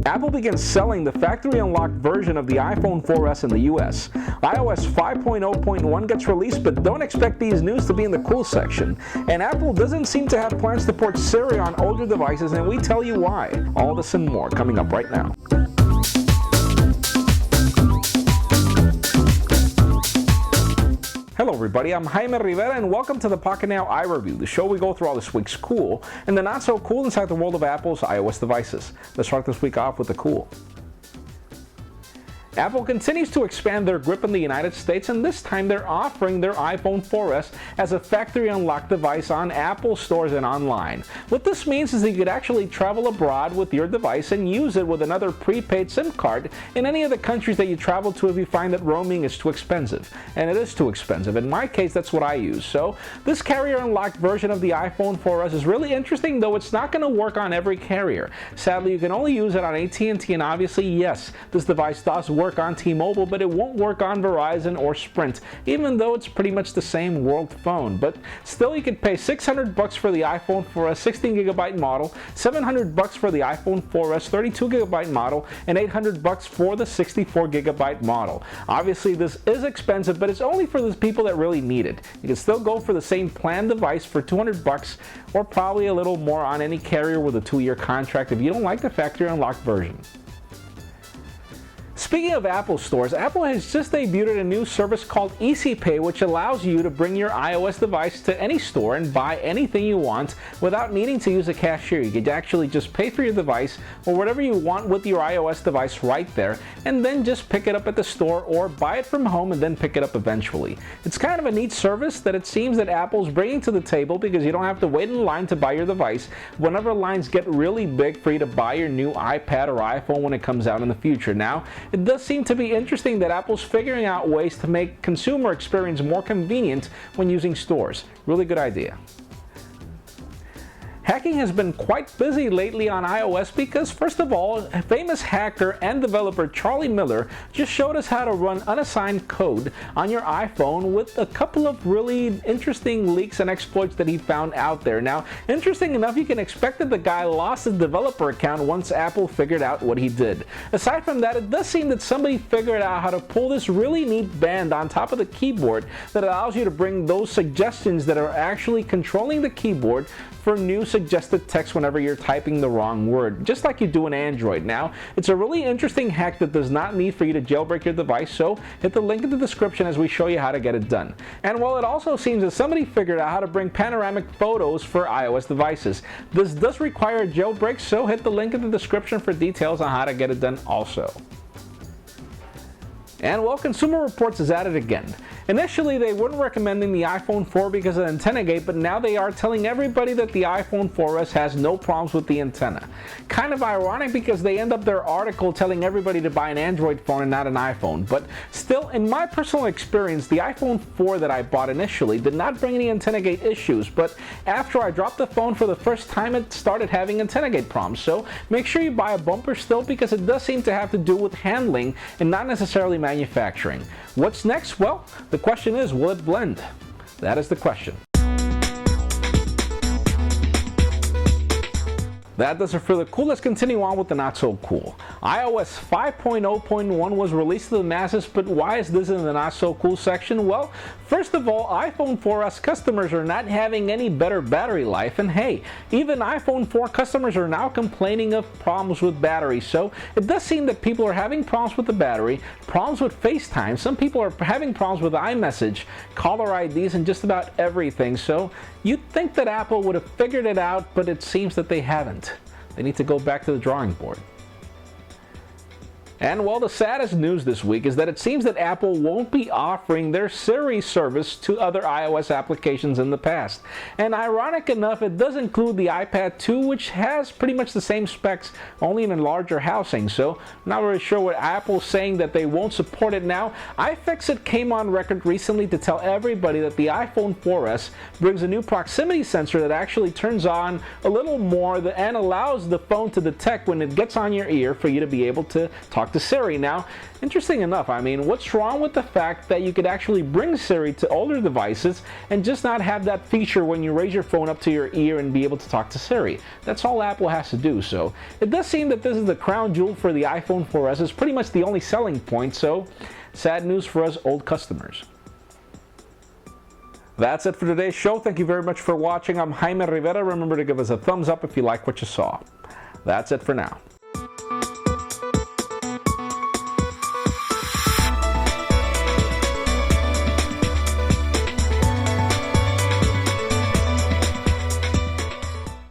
Apple begins selling the factory-unlocked version of the iPhone 4S in the US. iOS 5.0.1 gets released, but don't expect these news to be in the cool section. And Apple doesn't seem to have plans to port Siri on older devices, and we tell you why. All this and more coming up right now. Hello everybody, I'm Jaime Rivera and welcome to the Pocketnow iReview, the show we go through all this week's cool and the not so cool inside the world of Apple's iOS devices. Let's start this week off with the cool. Apple continues to expand their grip in the United States, and this time they're offering their iPhone 4S as a factory-unlocked device on Apple stores and online. What this means is that you could actually travel abroad with your device and use it with another prepaid SIM card in any of the countries that you travel to if you find that roaming is too expensive. And it is too expensive. In my case, that's what I use. So this carrier-unlocked version of the iPhone 4S is really interesting, though it's not going to work on every carrier. Sadly, you can only use it on AT&T, and obviously, yes, this device does work on T-Mobile, but it won't work on Verizon or Sprint, even though it's pretty much the same world phone. But still, you could pay $600 for the iPhone 4S 16GB model, $700 for the iPhone 4S 32GB model, and $800 for the 64GB model. Obviously, this is expensive, but it's only for the people that really need it. You can still go for the same planned device for $200 or probably a little more on any carrier with a 2-year contract if you don't like the factory unlocked version. Speaking of Apple stores, Apple has just debuted a new service called EasyPay, which allows you to bring your iOS device to any store and buy anything you want without needing to use a cashier. You could actually just pay for your device or whatever you want with your iOS device right there, and then just pick it up at the store or buy it from home and then pick it up eventually. It's kind of a neat service that it seems that Apple's bringing to the table because you don't have to wait in line to buy your device whenever lines get really big for you to buy your new iPad or iPhone when it comes out in the future. Now, it does seem to be interesting that Apple's figuring out ways to make consumer experience more convenient when using stores. Really good idea. Hacking has been quite busy lately on iOS because, first of all, famous hacker and developer Charlie Miller just showed us how to run unassigned code on your iPhone with a couple of really interesting leaks and exploits that he found out there. Now, interesting enough, you can expect that the guy lost his developer account once Apple figured out what he did. Aside from that, it does seem that somebody figured out how to pull this really neat band on top of the keyboard that allows you to bring those suggestions that are actually controlling the keyboard for new suggested text whenever you're typing the wrong word, just like you do in Android. Now, it's a really interesting hack that does not need for you to jailbreak your device, so hit the link in the description as we show you how to get it done. And while it also seems that somebody figured out how to bring panoramic photos for iOS devices, this does require a jailbreak, so hit the link in the description for details on how to get it done also. And well, Consumer Reports is at it again. Initially, they weren't recommending the iPhone 4 because of antenna gate, but now they are telling everybody that the iPhone 4S has no problems with the antenna. Kind of ironic because they end up their article telling everybody to buy an Android phone and not an iPhone. But still, in my personal experience, the iPhone 4 that I bought initially did not bring any antenna gate issues, but after I dropped the phone for the first time, it started having antenna gate problems. So make sure you buy a bumper still because it does seem to have to do with handling and not necessarily manufacturing. What's next? Well, the question is, will it blend? That is the question. That does it for the cool. Let's continue on with the not so cool. iOS 5.0.1 was released to the masses, but why is this in the not so cool section? Well, first of all, iPhone 4S customers are not having any better battery life, and hey, even iPhone 4 customers are now complaining of problems with battery. So it does seem that people are having problems with the battery, problems with FaceTime, some people are having problems with iMessage, caller IDs, and just about everything. So you'd think that Apple would have figured it out, but it seems that they haven't. They need to go back to the drawing board. And well, the saddest news this week is that it seems that Apple won't be offering their Siri service to other iOS applications in the past. And ironic enough, it does include the iPad 2, which has pretty much the same specs, only in a larger housing. So I'm not really sure what Apple's saying that they won't support it now. iFixit came on record recently to tell everybody that the iPhone 4S brings a new proximity sensor that actually turns on a little more and allows the phone to detect when it gets on your ear for you to be able to talk talk to Siri. Now, interesting enough, I mean, what's wrong with the fact that you could actually bring Siri to older devices and just not have that feature when you raise your phone up to your ear and be able to talk to Siri? That's all Apple has to do. So it does seem that this is the crown jewel for the iPhone 4S. It's pretty much the only selling point, so sad news for us old customers. That's it for today's show. Thank you very much for watching. I'm Jaime Rivera. Remember to give us a thumbs up if you like what you saw. That's it for now.